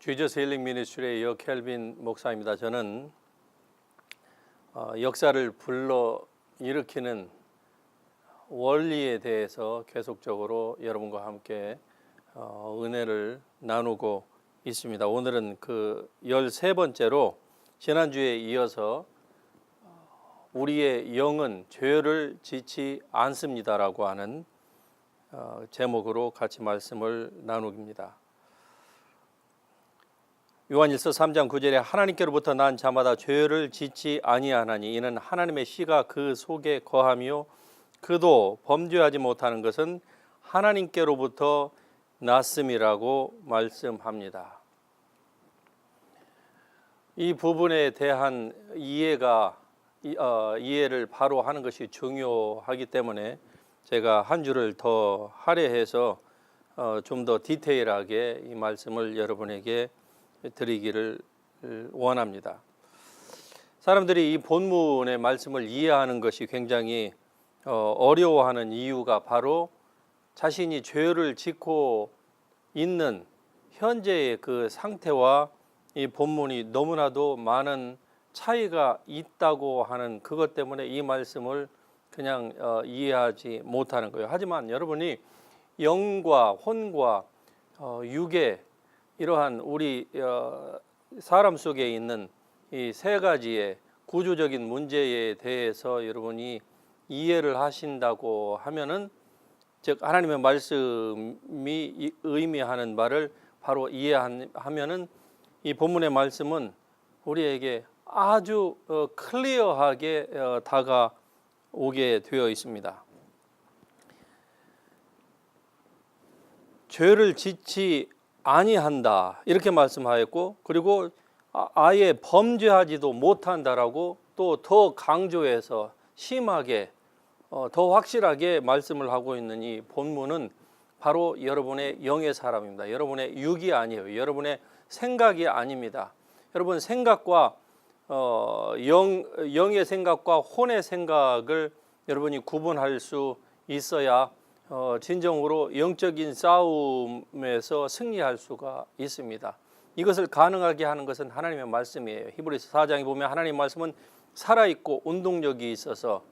지저스 힐링 미니스트리의 kelvin 목사입니다. 저는 역사를 불러일으키는 원리에 대해서 계속적으로 여러분과 함께 은혜를 나누고 있습니다. 오늘은 그 13번째로 지난주에 이어서 우리의 영은 죄를 짓지 않습니다라고 하는 제목으로 같이 말씀을 나눕니다. 요한일서 3장 9절에 하나님께로부터 난 자마다 죄를 짓지 아니하나니 이는 하나님의 씨가 그 속에 거하며 그도 범죄하지 못하는 것은 하나님께로부터 났음이라고 말씀합니다. 이 부분에 대한 이해를 바로 하는 것이 중요하기 때문에 제가 한 줄을 더 할애해서 좀 더 디테일하게 이 말씀을 여러분에게 드리기를 원합니다. 사람들이 이 본문의 말씀을 이해하는 것이 굉장히 어려워하는 이유가 바로 자신이 죄를 짓고 있는 현재의 그 상태와 이 본문이 너무나도 많은 차이가 있다고 하는 그것 때문에 이 말씀을 그냥 이해하지 못하는 거예요. 하지만 여러분이 영과 혼과 육의 이러한 우리 사람 속에 있는 이 세 가지의 구조적인 문제에 대해서 여러분이 이해를 하신다고 하면은, 즉 하나님의 말씀이 의미하는 바를 바로 이해하면은 이 본문의 말씀은 우리에게 아주 클리어하게 다가오게 되어 있습니다. 죄를 짓지 아니한다 이렇게 말씀하였고, 그리고 아예 범죄하지도 못한다라고 또 더 강조해서 심하게 더 확실하게 말씀을 하고 있는 이 본문은 바로 여러분의 영의 사람입니다. 여러분의 육이 아니에요. 여러분의 생각이 아닙니다. 여러분 생각과 영의 생각과 혼의 생각을 여러분이 구분할 수 있어야 진정으로 영적인 싸움에서 승리할 수가 있습니다. 이것을 가능하게 하는 것은 하나님의 말씀이에요. 히브리서 4장에 보면 하나님의 말씀은 살아있고 운동력이 있어서,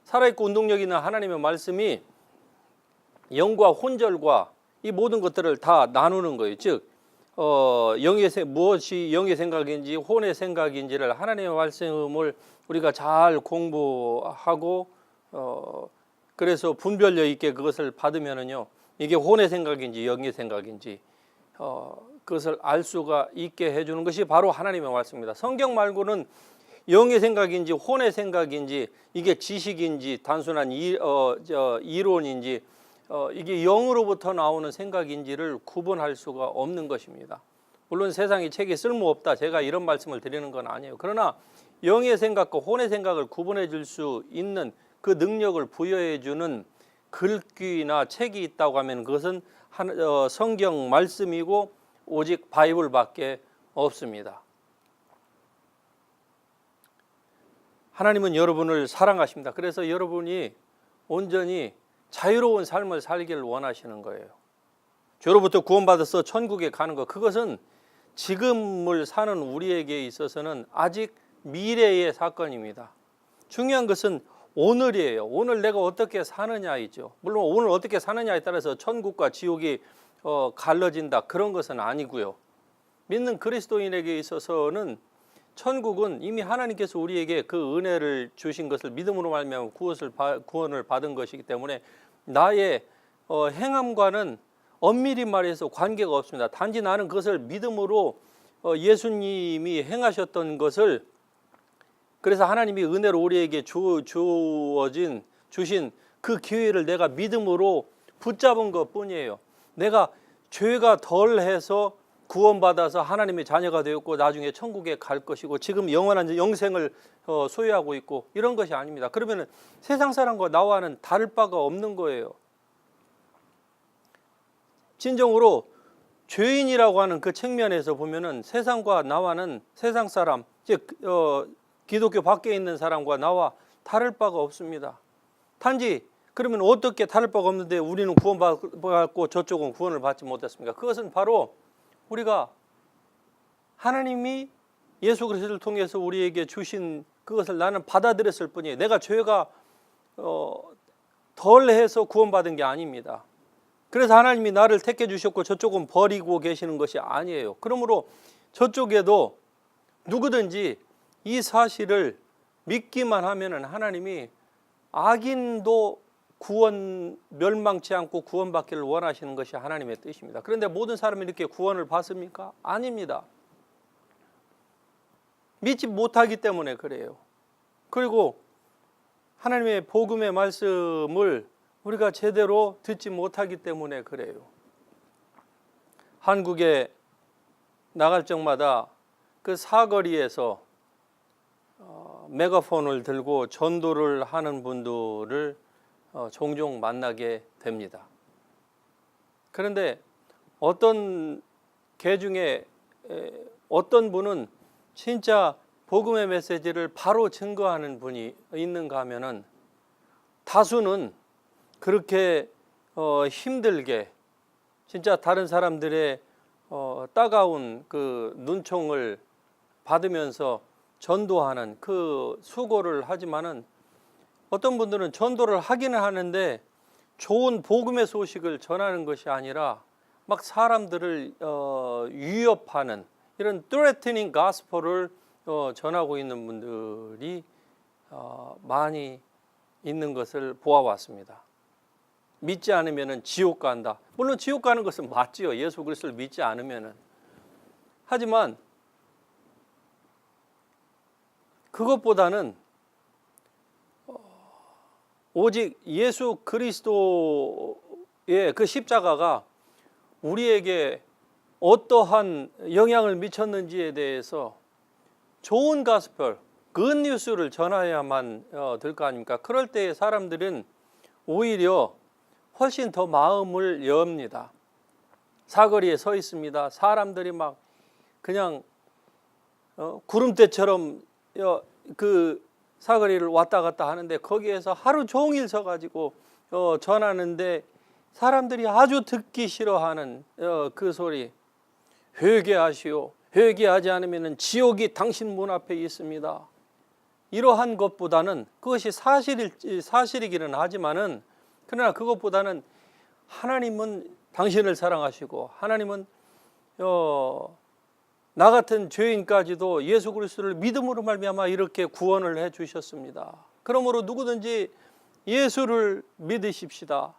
살아있고 운동력 있는 하나님의 말씀이 영과 혼절과 이 모든 것들을 다 나누는 거예요. 즉 무엇이 영의 생각인지 혼의 생각인지를 하나님의 말씀을 우리가 잘 공부하고 그래서 분별력 있게 그것을 받으면은요, 이게 혼의 생각인지 영의 생각인지 그것을 알 수가 있게 해주는 것이 바로 하나님의 말씀입니다. 성경 말고는 영의 생각인지 혼의 생각인지 이게 지식인지 단순한 이론인지 이게 영으로부터 나오는 생각인지를 구분할 수가 없는 것입니다. 물론 세상에 책이 쓸모없다, 제가 이런 말씀을 드리는 건 아니에요. 그러나 영의 생각과 혼의 생각을 구분해 줄 수 있는 그 능력을 부여해 주는 글귀나 책이 있다고 하면 그것은 성경 말씀이고 오직 바이블밖에 없습니다. 하나님은 여러분을 사랑하십니다. 그래서 여러분이 온전히 자유로운 삶을 살기를 원하시는 거예요. 죄로부터 구원받아서 천국에 가는 것, 그것은 지금을 사는 우리에게 있어서는 아직 미래의 사건입니다. 중요한 것은 오늘이에요. 오늘 내가 어떻게 사느냐이죠. 물론 오늘 어떻게 사느냐에 따라서 천국과 지옥이 갈라진다 그런 것은 아니고요. 믿는 그리스도인에게 있어서는 천국은 이미 하나님께서 우리에게 그 은혜를 주신 것을 믿음으로 말미암아 구원을 받은 것이기 때문에 나의 행함과는 엄밀히 말해서 관계가 없습니다. 단지 나는 그것을 믿음으로 예수님이 행하셨던 것을, 그래서 하나님이 은혜로 우리에게 주신 그 기회를 내가 믿음으로 붙잡은 것뿐이에요. 내가 죄가 덜해서 구원받아서 하나님의 자녀가 되었고 나중에 천국에 갈 것이고 지금 영원한 영생을 소유하고 있고 이런 것이 아닙니다. 그러면 세상 사람과 나와는 다를 바가 없는 거예요. 진정으로 죄인이라고 하는 그 측면에서 보면은 세상과 나와는, 세상 사람, 즉 기독교 밖에 있는 사람과 나와 다를 바가 없습니다. 단지 그러면 어떻게 다를 바가 없는데 우리는 구원받고 저쪽은 구원을 받지 못했습니까? 그것은 바로 우리가 하나님이 예수 그리스도를 통해서 우리에게 주신 그것을 나는 받아들였을 뿐이에요. 내가 죄가 덜해서 구원받은 게 아닙니다. 그래서 하나님이 나를 택해 주셨고 저쪽은 버리고 계시는 것이 아니에요. 그러므로 저쪽에도 누구든지 이 사실을 믿기만 하면은 하나님이 악인도 멸망치 않고 구원받기를 원하시는 것이 하나님의 뜻입니다. 그런데 모든 사람이 이렇게 구원을 받습니까? 아닙니다. 믿지 못하기 때문에 그래요. 그리고 하나님의 복음의 말씀을 우리가 제대로 듣지 못하기 때문에 그래요. 한국에 나갈 적마다 그 사거리에서 메가폰을 들고 전도를 하는 분들을 종종 만나게 됩니다. 그런데 어떤 개 중에 어떤 분은 진짜 복음의 메시지를 바로 증거하는 분이 있는가 하면은 다수는 그렇게 힘들게 진짜 다른 사람들의 따가운 그 눈총을 받으면서 전도하는 그 수고를 하지만은 어떤 분들은 전도를 하기는 하는데 좋은 복음의 소식을 전하는 것이 아니라 막 사람들을 위협하는 이런 threatening gospel을 전하고 있는 분들이 많이 있는 것을 보아왔습니다. 믿지 않으면 지옥 간다. 물론 지옥 가는 것은 맞지요. 예수 그리스도를 믿지 않으면은. 하지만 그것보다는 오직 예수 그리스도의 그 십자가가 우리에게 어떠한 영향을 미쳤는지에 대해서 좋은 가스펠, 굿뉴스를 전해야만 될 거 아닙니까? 그럴 때 사람들은 오히려 훨씬 더 마음을 엽니다. 사거리에 서 있습니다. 사람들이 막 그냥 구름대처럼 그 사거리를 왔다 갔다 하는데 거기에서 하루 종일 서가지고 전하는데 사람들이 아주 듣기 싫어하는 그 소리, 회개하시오. 회개하지 않으면 지옥이 당신 문 앞에 있습니다. 이러한 것보다는 그것이 사실이기는 하지만은 그러나 그것보다는 하나님은 당신을 사랑하시고 하나님은 나 같은 죄인까지도 예수 그리스도를 믿음으로 말미암아 이렇게 구원을 해 주셨습니다. 그러므로 누구든지 예수를 믿으십시다.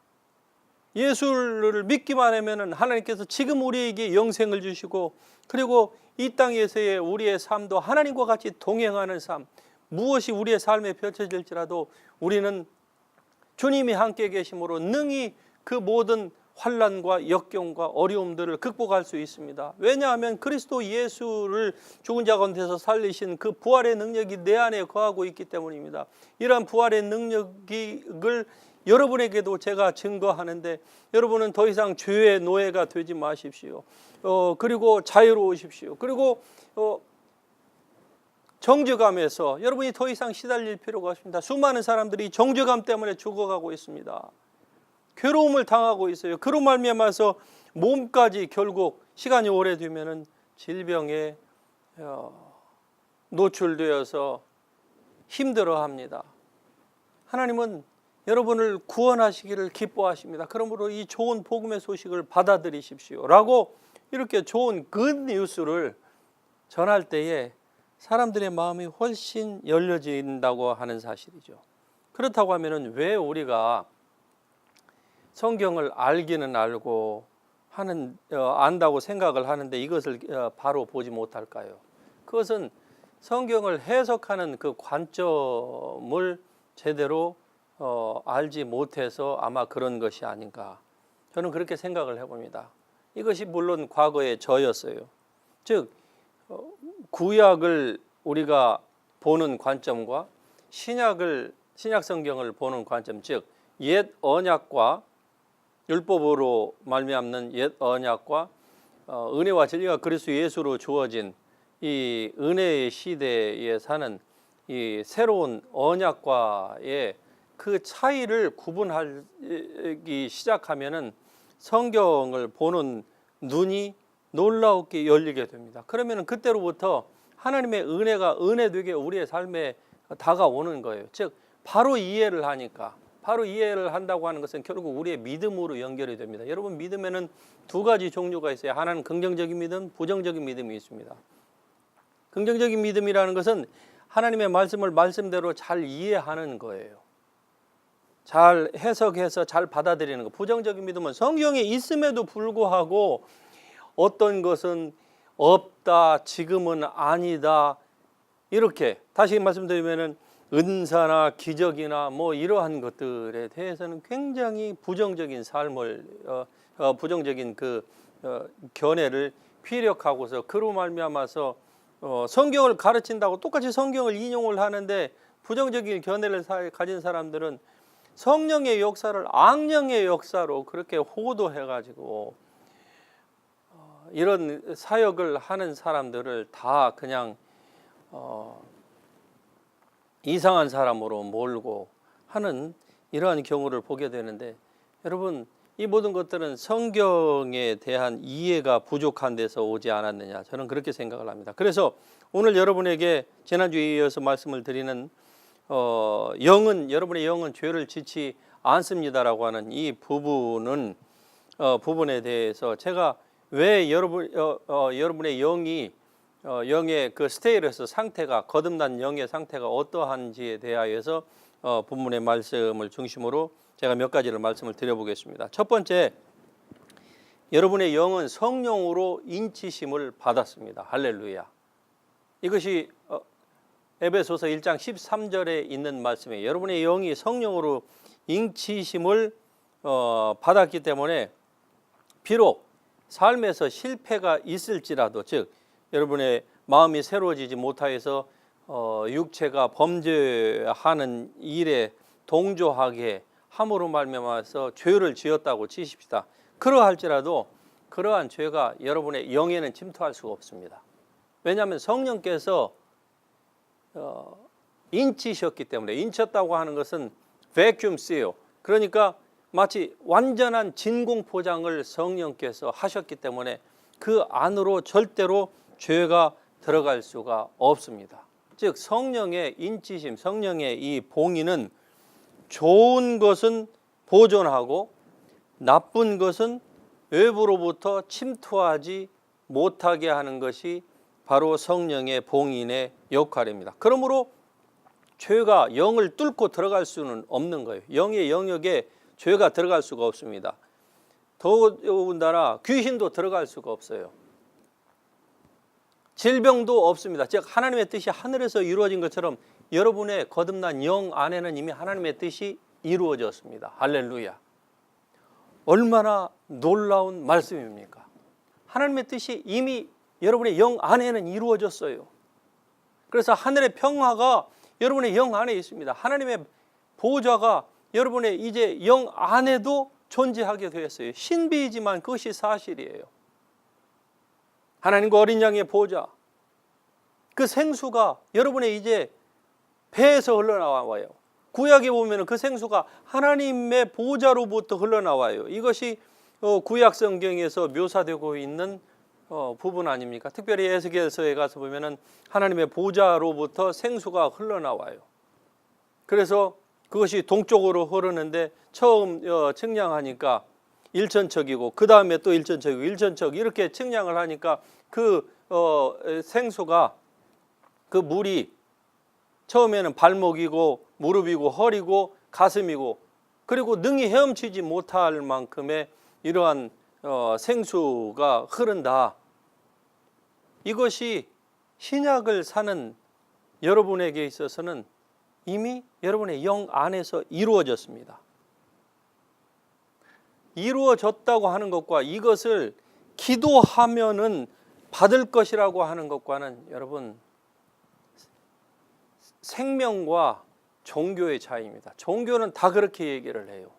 예수를 믿기만 하면 하나님께서 지금 우리에게 영생을 주시고 그리고 이 땅에서의 우리의 삶도 하나님과 같이 동행하는 삶, 무엇이 우리의 삶에 펼쳐질지라도 우리는 주님이 함께 계심으로 능히 그 모든 환난과 역경과 어려움들을 극복할 수 있습니다. 왜냐하면 그리스도 예수를 죽은 자 가운데서 살리신 그 부활의 능력이 내 안에 거하고 있기 때문입니다. 이러한 부활의 능력을 여러분에게도 제가 증거하는데 여러분은 더 이상 죄의 노예가 되지 마십시오. 그리고 자유로우십시오. 그리고 정죄감에서 여러분이 더 이상 시달릴 필요가 없습니다. 수많은 사람들이 정죄감 때문에 죽어가고 있습니다. 괴로움을 당하고 있어요. 그로 말미암아서 몸까지 결국 시간이 오래되면은 질병에 노출되어서 힘들어합니다. 하나님은 여러분을 구원하시기를 기뻐하십니다. 그러므로 이 좋은 복음의 소식을 받아들이십시오. 라고 이렇게 좋은 굿뉴스를 전할 때에 사람들의 마음이 훨씬 열려진다고 하는 사실이죠. 그렇다고 하면은 왜 우리가 성경을 알기는 알고 안다고 생각을 하는데 이것을 바로 보지 못할까요? 그것은 성경을 해석하는 그 관점을 제대로 알지 못해서 아마 그런 것이 아닌가. 저는 그렇게 생각을 해봅니다. 이것이 물론 과거의 저였어요. 즉 구약을 우리가 보는 관점과 신약 성경을 보는 관점, 즉 옛 언약과 율법으로 말미암는 옛 언약과 은혜와 진리가 그리스도 예수로 주어진 이 은혜의 시대에 사는 이 새로운 언약과의 그 차이를 구분하기 시작하면은 성경을 보는 눈이 놀랍게 열리게 됩니다. 그러면 그때로부터 하나님의 은혜가 은혜되게 우리의 삶에 다가오는 거예요. 즉 바로 이해를 하니까, 바로 이해를 한다고 하는 것은 결국 우리의 믿음으로 연결이 됩니다. 여러분, 믿음에는 두 가지 종류가 있어요. 하나는 긍정적인 믿음, 부정적인 믿음이 있습니다. 긍정적인 믿음이라는 것은 하나님의 말씀을 말씀대로 잘 이해하는 거예요. 잘 해석해서 잘 받아들이는 거. 부정적인 믿음은 성경에 있음에도 불구하고 어떤 것은 없다, 지금은 아니다, 이렇게 다시 말씀드리면은 은사나 기적이나 뭐 이러한 것들에 대해서는 굉장히 부정적인 삶을 부정적인 견해를 피력하고서 그로 말미암아서 성경을 가르친다고 똑같이 성경을 인용을 하는데 부정적인 견해를 가진 사람들은 성령의 역사를 악령의 역사로 그렇게 호도해가지고 이런 사역을 하는 사람들을 다 그냥 이상한 사람으로 몰고 하는 이러한 경우를 보게 되는데, 여러분, 이 모든 것들은 성경에 대한 이해가 부족한 데서 오지 않았느냐, 저는 그렇게 생각을 합니다. 그래서 오늘 여러분에게 지난주에 이어서 말씀을 드리는 여러분의 영은 죄를 짓지 않습니다라고 하는 이 부분에 대해서 제가 왜 여러분의 영의 그 스테이러스 상태가, 거듭난 영의 상태가 어떠한지에 대하여서 본문의 말씀을 중심으로 제가 몇 가지를 말씀을 드려보겠습니다. 첫 번째, 여러분의 영은 성령으로 인치심을 받았습니다. 할렐루야. 이것이 에베소서 1장 13절에 있는 말씀이에요. 여러분의 영이 성령으로 인치심을 받았기 때문에 비록 삶에서 실패가 있을지라도, 즉 여러분의 마음이 새로워지지 못하여서 육체가 범죄하는 일에 동조하게 함으로 말미암아서 죄를 지었다고 치십시다. 그러할지라도 그러한 죄가 여러분의 영에는 침투할 수가 없습니다. 왜냐하면 성령께서 인치셨기 때문에. 인쳤다고 하는 것은 vacuum seal, 그러니까 마치 완전한 진공 포장을 성령께서 하셨기 때문에 그 안으로 절대로 죄가 들어갈 수가 없습니다. 즉 성령의 인치심, 성령의 이 봉인은 좋은 것은 보존하고 나쁜 것은 외부로부터 침투하지 못하게 하는 것이 바로 성령의 봉인의 역할입니다. 그러므로 죄가 영을 뚫고 들어갈 수는 없는 거예요. 영의 영역에 죄가 들어갈 수가 없습니다. 더군다나 귀신도 들어갈 수가 없어요. 질병도 없습니다. 즉 하나님의 뜻이 하늘에서 이루어진 것처럼 여러분의 거듭난 영 안에는 이미 하나님의 뜻이 이루어졌습니다. 할렐루야. 얼마나 놀라운 말씀입니까? 하나님의 뜻이 이미 여러분의 영 안에는 이루어졌어요. 그래서 하늘의 평화가 여러분의 영 안에 있습니다. 하나님의 보좌가 여러분의 이제 영 안에도 존재하게 되었어요. 신비이지만 그것이 사실이에요. 하나님과 어린 양의 보좌, 그 생수가 여러분의 이제 배에서 흘러나와요. 구약에 보면 그 생수가 하나님의 보좌로부터 흘러나와요. 이것이 구약 성경에서 묘사되고 있는 부분 아닙니까? 특별히 에스겔서에 가서 보면 하나님의 보좌로부터 생수가 흘러나와요. 그래서 그것이 동쪽으로 흐르는데 처음 측량하니까 1천척이고 그 다음에 또 1천척이고 1천척 이렇게 측량을 하니까 그 생수가, 그 물이 처음에는 발목이고 무릎이고 허리고 가슴이고 그리고 능히 헤엄치지 못할 만큼의 이러한 생수가 흐른다. 이것이 신약을 사는 여러분에게 있어서는 이미 여러분의 영 안에서 이루어졌습니다. 이루어졌다고 하는 것과 이것을 기도하면은 받을 것이라고 하는 것과는 여러분 생명과 종교의 차이입니다. 종교는 다 그렇게 얘기를 해요.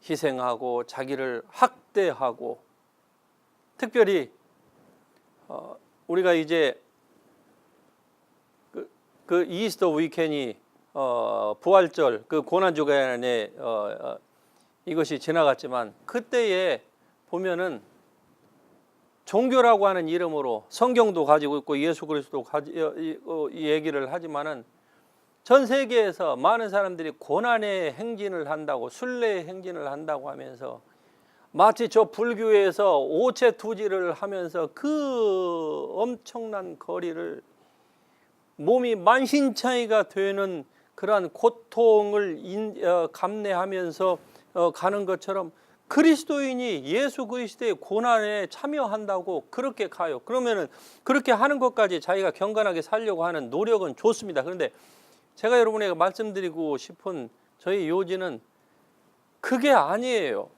희생하고 자기를 학대하고, 특별히 우리가 이제 그 이스터 위켄이 부활절 그 고난주간에 이것이 지나갔지만 그때에 보면은 종교라고 하는 이름으로 성경도 가지고 있고 예수 그리스도 얘기를 하지만은 전 세계에서 많은 사람들이 고난의 행진을 한다고, 순례의 행진을 한다고 하면서 마치 저 불교에서 오체투지를 하면서 그 엄청난 거리를 몸이 만신창이가 되는 그러한 고통을 감내하면서 가는 것처럼 그리스도인이 예수 그리스도의 고난에 참여한다고 그렇게 가요. 그러면은 그렇게 하는 것까지 자기가 경건하게 살려고 하는 노력은 좋습니다. 그런데 제가 여러분에게 말씀드리고 싶은 저희 요지는 그게 아니에요.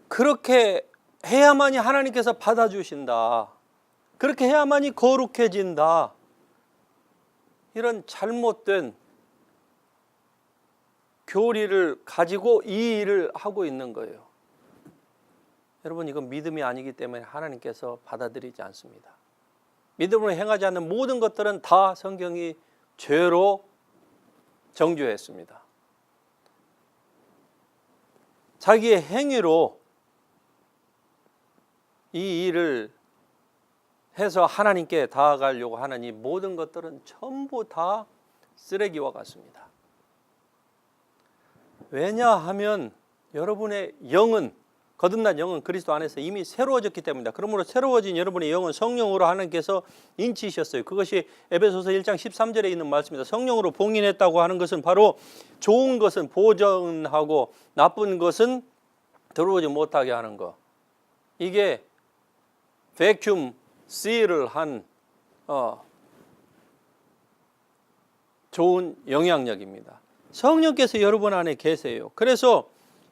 그렇게 해야만이 하나님께서 받아주신다. 그렇게 해야만이 거룩해진다. 이런 잘못된 교리를 가지고 이 일을 하고 있는 거예요. 여러분, 이건 믿음이 아니기 때문에 하나님께서 받아들이지 않습니다. 믿음으로 행하지 않는 모든 것들은 다 성경이 죄로 정죄했습니다. 자기의 행위로 이 일을 해서 하나님께 다가가려고 하는 이 모든 것들은 전부 다 쓰레기와 같습니다. 왜냐하면 여러분의 영은, 거듭난 영은 그리스도 안에서 이미 새로워졌기 때문입니다. 그러므로 새로워진 여러분의 영은 성령으로 하나님께서 인치셨어요. 그것이 에베소서 1장 13절에 있는 말씀입니다. 성령으로 봉인했다고 하는 것은 바로 좋은 것은 보존하고 나쁜 것은 들어오지 못하게 하는 것. 이게 베큐um 실을 한 좋은 영향력입니다. 성령께서 여러분 안에 계세요. 그래서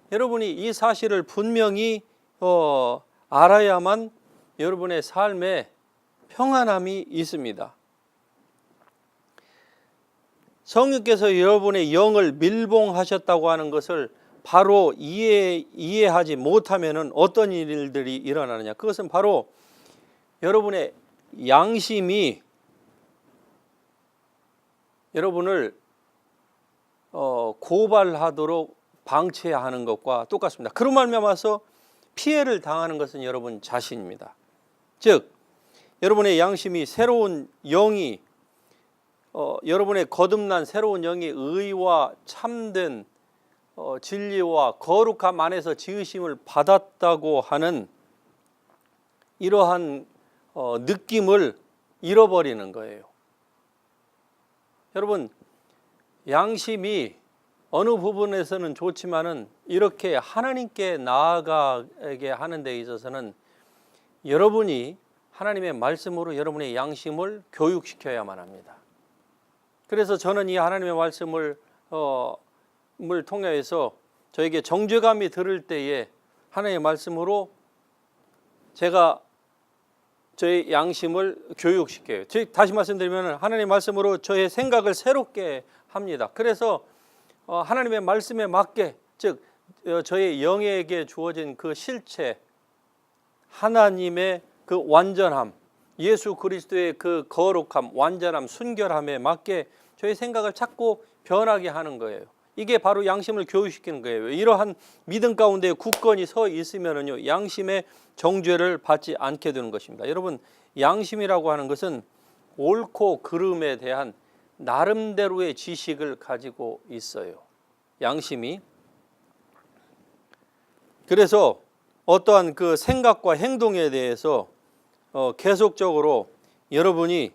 여러분이 이 사실을 분명히 알아야만 여러분의 삶에 평안함이 있습니다. 성령께서 여러분의 영을 밀봉하셨다고 하는 것을 바로 이해하지 못하면 어떤 일들이 일어나느냐. 그것은 바로 여러분의 양심이 여러분을 고발하도록 방치하는 것과 똑같습니다. 그로 말미암아서 피해를 당하는 것은 여러분 자신입니다. 즉 여러분의 양심이 새로운 영이 여러분의 거듭난 새로운 영이 의와 참된 진리와 거룩함 안에서 지으심을 받았다고 하는 이러한 느낌을 잃어버리는 거예요. 여러분, 양심이 어느 부분에서는 좋지만은 이렇게 하나님께 나아가게 하는 데 있어서는 여러분이 하나님의 말씀으로 여러분의 양심을 교육시켜야만 합니다. 그래서 저는 이 하나님의 말씀을 통해서 저에게 정죄감이 들을 때에 하나님의 말씀으로 제가 저의 양심을 교육시켜요. 즉 다시 말씀드리면 하나님의 말씀으로 저의 생각을 새롭게 합니다. 그래서 하나님의 말씀에 맞게, 즉 저의 영에게 주어진 그 실체, 하나님의 그 완전함, 예수 그리스도의 그 거룩함, 완전함, 순결함에 맞게 저의 생각을 자꾸 변하게 하는 거예요. 이게 바로 양심을 교육시키는 거예요. 이러한 믿음 가운데 굳건히 서 있으면은요, 양심의 정죄를 받지 않게 되는 것입니다. 여러분, 양심이라고 하는 것은 옳고 그름에 대한 나름대로의 지식을 가지고 있어요. 양심이. 그래서 어떠한 그 생각과 행동에 대해서 계속적으로 여러분이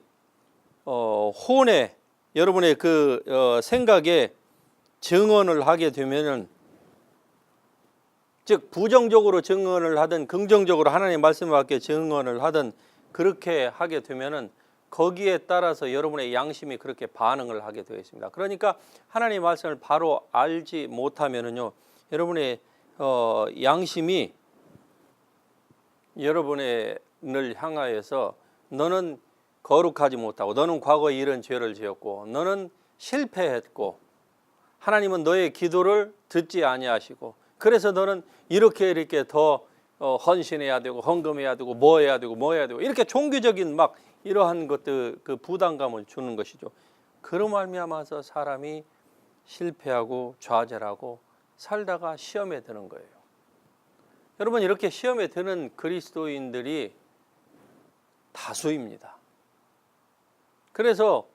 혼에 여러분의 그 생각에 증언을 하게 되면은, 즉 부정적으로 증언을 하든 긍정적으로 하나님의 말씀에 맞게 증언을 하든 그렇게 하게 되면은 거기에 따라서 여러분의 양심이 그렇게 반응을 하게 되어 있습니다. 그러니까 하나님의 말씀을 바로 알지 못하면은요, 여러분의 양심이 여러분을 향하여서 너는 거룩하지 못하고, 너는 과거에 이런 죄를 지었고, 너는 실패했고, 하나님은 너의 기도를 듣지 아니하시고, 그래서 너는 이렇게 더 헌신해야 되고, 헌금해야 되고, 뭐 해야 되고 이렇게 종교적인 막 이러한 것들, 그 부담감을 주는 것이죠. 그로 말미암아서 사람이 실패하고 좌절하고 살다가 시험에 드는 거예요. 여러분, 이렇게 시험에 드는 그리스도인들이 다수입니다. 그래서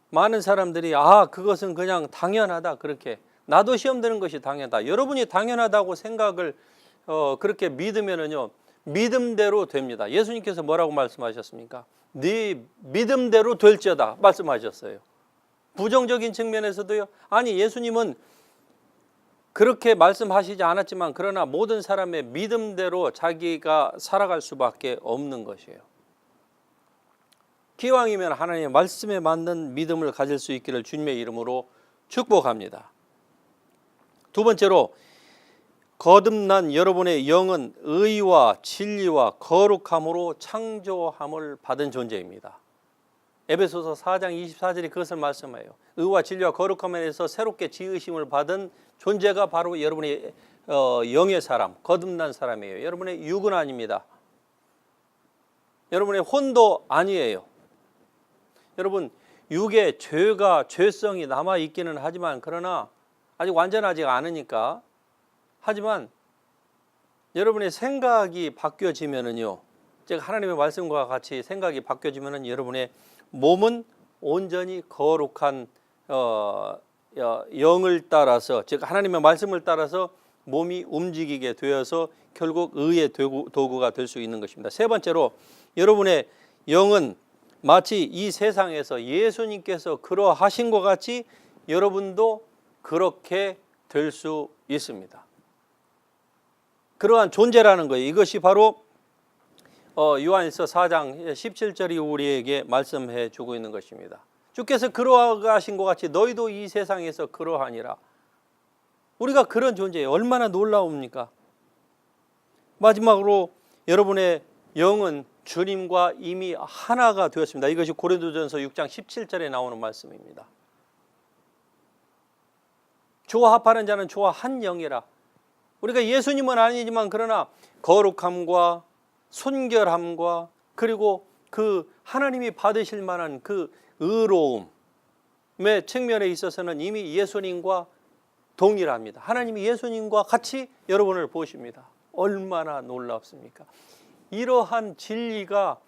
많은 사람들이 그것은 그냥 당연하다, 그렇게 나도 시험 드는 것이 당연하다. 여러분이 당연하다고 생각을 그렇게 믿으면은요, 믿음대로 됩니다. 예수님께서 뭐라고 말씀하셨습니까? 네 믿음대로 될지어다 말씀하셨어요. 부정적인 측면에서도요. 아니, 예수님은 그렇게 말씀하시지 않았지만 그러나 모든 사람의 믿음대로 자기가 살아갈 수밖에 없는 것이에요. 기왕이면 하나님의 말씀에 맞는 믿음을 가질 수 있기를 주님의 이름으로 축복합니다. 두 번째로, 거듭난 여러분의 영은 의와 진리와 거룩함으로 창조함을 받은 존재입니다. 에베소서 4장 24절이 그것을 말씀해요. 의와 진리와 거룩함에 대해서 새롭게 지으심을 받은 존재가 바로 여러분의 영의 사람, 거듭난 사람이에요. 여러분의 육은 아닙니다. 여러분의 혼도 아니에요. 여러분, 육에 죄성이 남아 있기는 하지만 그러나 아직 완전하지 않으니까, 하지만 여러분의 생각이 바뀌어지면은요, 즉 하나님의 말씀과 같이 생각이 바뀌어지면은 여러분의 몸은 온전히 거룩한 영을 따라서, 즉 하나님의 말씀을 따라서 몸이 움직이게 되어서 결국 의의 도구가 될 수 있는 것입니다. 세 번째로, 여러분의 영은 마치 이 세상에서 예수님께서 그러하신 것 같이 여러분도 그렇게 될 수 있습니다. 그러한 존재라는 거예요. 이것이 바로 요한일서 4장 17절이 우리에게 말씀해 주고 있는 것입니다. 주께서 그러하신 것 같이 너희도 이 세상에서 그러하니라. 우리가 그런 존재예요. 얼마나 놀라웁니까? 마지막으로, 여러분의 영은 주님과 이미 하나가 되었습니다. 이것이 고린도전서 6장 17절에 나오는 말씀입니다. 주와 합하는 자는 주와 한 영이라. 우리가 예수님은 아니지만 그러나 거룩함과 순결함과 그리고 그 하나님이 받으실 만한 그 의로움의 측면에 있어서는 이미 예수님과 동일합니다. 하나님이 예수님과 같이 여러분을 보십니다. 얼마나 놀랍습니까? 이러한 진리가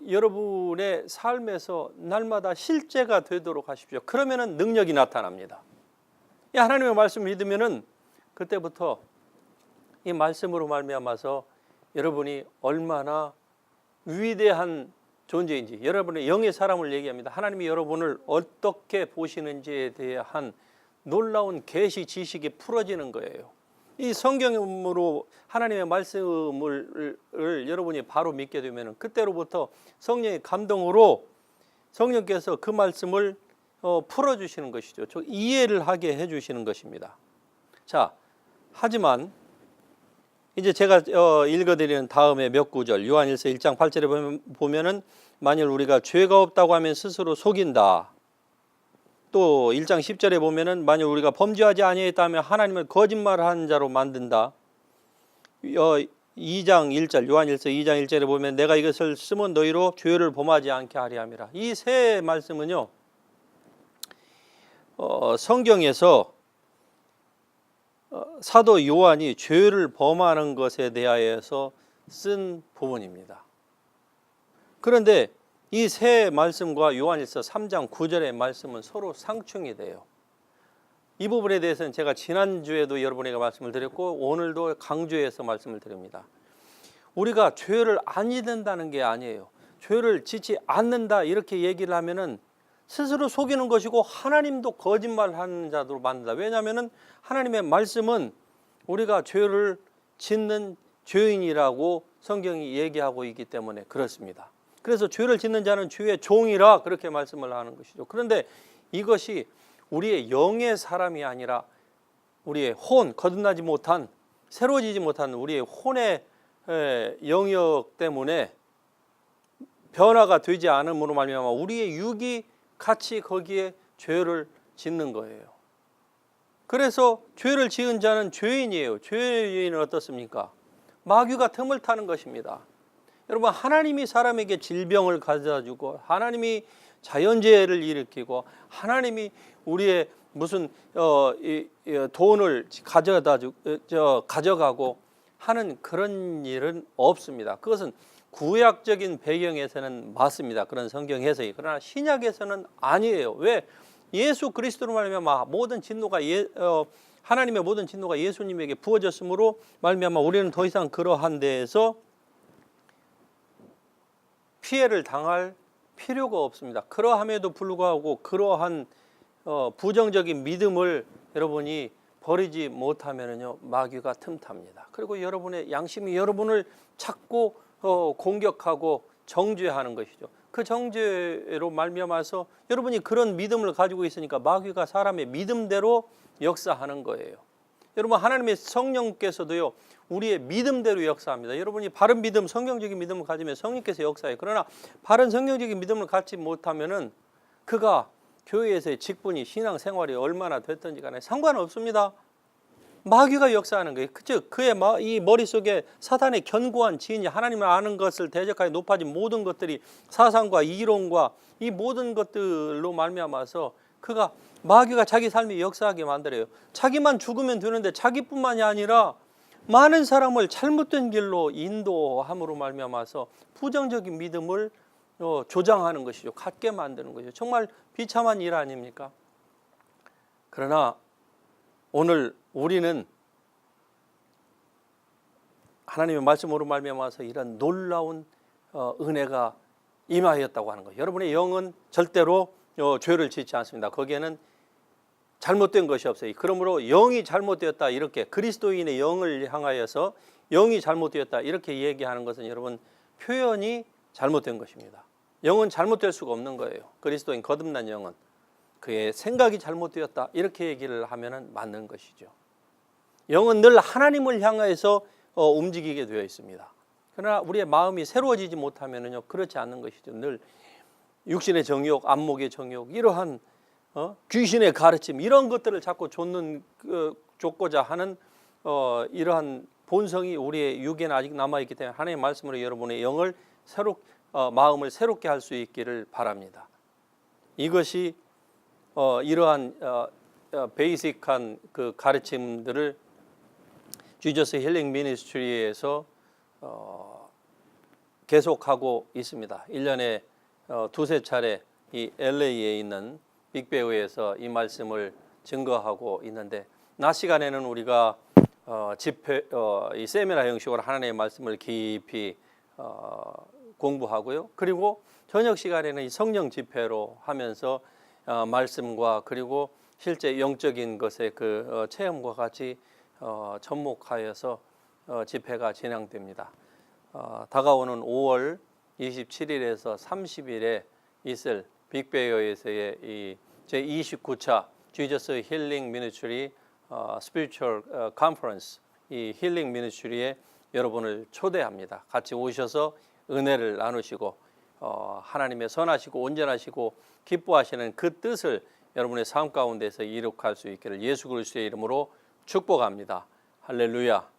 여러분의 삶에서 날마다 실제가 되도록 하십시오. 그러면은 능력이 나타납니다. 이 하나님의 말씀을 믿으면은 그때부터 이 말씀으로 말미암아서 여러분이 얼마나 위대한 존재인지, 여러분의 영의 사람을 얘기합니다. 하나님이 여러분을 어떻게 보시는지에 대한 놀라운 계시 지식이 풀어지는 거예요. 이 성경으로 하나님의 말씀을 여러분이 바로 믿게 되면 그때로부터 성령의 감동으로 성령께서 그 말씀을 풀어주시는 것이죠. 이해를 하게 해주시는 것입니다. 자, 하지만 이제 제가 읽어드리는 다음에 몇 구절, 요한일서 1장 8절에 보면은 만일 우리가 죄가 없다고 하면 스스로 속인다. 또 1장 10절에 보면은 만일 우리가 범죄하지 아니했다면 하나님을 거짓말하는 자로 만든다. 2장 1절, 요한일서 2장 1절에 보면 내가 이것을 쓰면 너희로 죄를 범하지 않게 하리 함이라. 이 세 말씀은요, 성경에서 사도 요한이 죄를 범하는 것에 대하여서 쓴 부분입니다. 그런데 이 세 말씀과 요한일서 3장 9절의 말씀은 서로 상충이 돼요. 이 부분에 대해서는 제가 지난주에도 여러분에게 말씀을 드렸고 오늘도 강조해서 말씀을 드립니다. 우리가 죄를 안 짓는다는 게 아니에요. 죄를 짓지 않는다 이렇게 얘기를 하면은 스스로 속이는 것이고 하나님도 거짓말하는 자로 만든다. 왜냐하면 하나님의 말씀은 우리가 죄를 짓는 죄인이라고 성경이 얘기하고 있기 때문에 그렇습니다. 그래서 죄를 짓는 자는 주의 종이라 그렇게 말씀을 하는 것이죠. 그런데 이것이 우리의 영의 사람이 아니라 우리의 혼, 거듭나지 못한, 새로워지지 못한 우리의 혼의 영역 때문에 변화가 되지 않음으로 말미암아 우리의 육이 같이 거기에 죄를 짓는 거예요. 그래서 죄를 지은 자는 죄인이에요. 죄인은 어떻습니까? 마귀가 틈을 타는 것입니다. 여러분, 하나님이 사람에게 질병을 가져다주고 하나님이 자연재해를 일으키고 하나님이 우리의 무슨 돈을 가져가고 하는 그런 일은 없습니다. 그것은 구약적인 배경에서는 맞습니다. 그런 성경 해석이. 그러나 신약에서는 아니에요. 왜? 예수 그리스도로 말미암아 모든 진노가 하나님의 모든 진노가 예수님에게 부어졌으므로 말미암아 우리는 더 이상 그러한 데에서 피해를 당할 필요가 없습니다. 그러함에도 불구하고 그러한 부정적인 믿음을 여러분이 버리지 못하면요 마귀가 틈탑니다. 그리고 여러분의 양심이 여러분을 찾고 공격하고 정죄하는 것이죠. 그 정죄로 말미암아서 여러분이 그런 믿음을 가지고 있으니까 마귀가 사람의 믿음대로 역사하는 거예요. 여러분 하나님의 성령께서도요 우리의 믿음대로 역사합니다. 여러분이 바른 믿음, 성경적인 믿음을 가지면 성령께서 역사해요. 그러나 바른 성경적인 믿음을 갖지 못하면은 그가 교회에서의 직분이 신앙생활이 얼마나 됐든지 간에 상관없습니다. 마귀가 역사하는 거예요. 즉 그의 이 머릿속에 사탄의 견고한 지인이 하나님을 아는 것을 대적하여 높아진 모든 것들이 사상과 이론과 이 모든 것들로 말미암아서 그가 마귀가 자기 삶이 역사하게 만들어요. 자기만 죽으면 되는데 자기뿐만이 아니라 많은 사람을 잘못된 길로 인도함으로 말미암아서 부정적인 믿음을 조장하는 것이죠. 갖게 만드는 것이죠. 정말 비참한 일 아닙니까? 그러나 오늘 우리는 하나님의 말씀으로 말미암아서 이런 놀라운 은혜가 임하였다고 하는 거예요. 여러분의 영은 절대로 죄를 짓지 않습니다. 거기에는 잘못된 것이 없어요. 그러므로 영이 잘못되었다 이렇게 그리스도인의 영을 향하여서 영이 잘못되었다 이렇게 얘기하는 것은 여러분 표현이 잘못된 것입니다. 영은 잘못될 수가 없는 거예요. 그리스도인 거듭난 영은 그의 생각이 잘못되었다 이렇게 얘기를 하면은 맞는 것이죠. 영은 늘 하나님을 향해서 움직이게 되어 있습니다. 그러나 우리의 마음이 새로워지지 못하면은요 그렇지 않는 것이죠. 늘 육신의 정욕, 안목의 정욕 이러한 귀신의 가르침 이런 것들을 자꾸 쫓고자 하는 이러한 본성이 우리의 육에는 아직 남아있기 때문에 하나님의 말씀으로 여러분의 영을 마음을 새롭게 할 수 있기를 바랍니다. 이것이 이러한 베이직한 그 가르침들을 지저스 힐링 미니스트리에서 계속하고 있습니다. 1년에 두세 차례 이 LA에 있는 빅베어에서 이 말씀을 증거하고 있는데 낮 시간에는 우리가 이 세미나 형식으로 하나님의 말씀을 깊이 공부하고요. 그리고 저녁 시간에는 이 성령 집회로 하면서 말씀과 그리고 실제 영적인 것의 그 체험과 같이 접목하여서 집회가 진행됩니다. 다가오는 5월 27일에서 30일에 있을 빅베어에서의 이 제29차 지저스 힐링 미니스트리 스피리추얼 컨퍼런스 이 힐링 미니스트리에 여러분을 초대합니다. 같이 오셔서 은혜를 나누시고 하나님의 선하시고 온전하시고 기뻐하시는 그 뜻을 여러분의 삶 가운데서 이룩할 수 있기를 예수 그리스도의 이름으로 축복합니다. 할렐루야.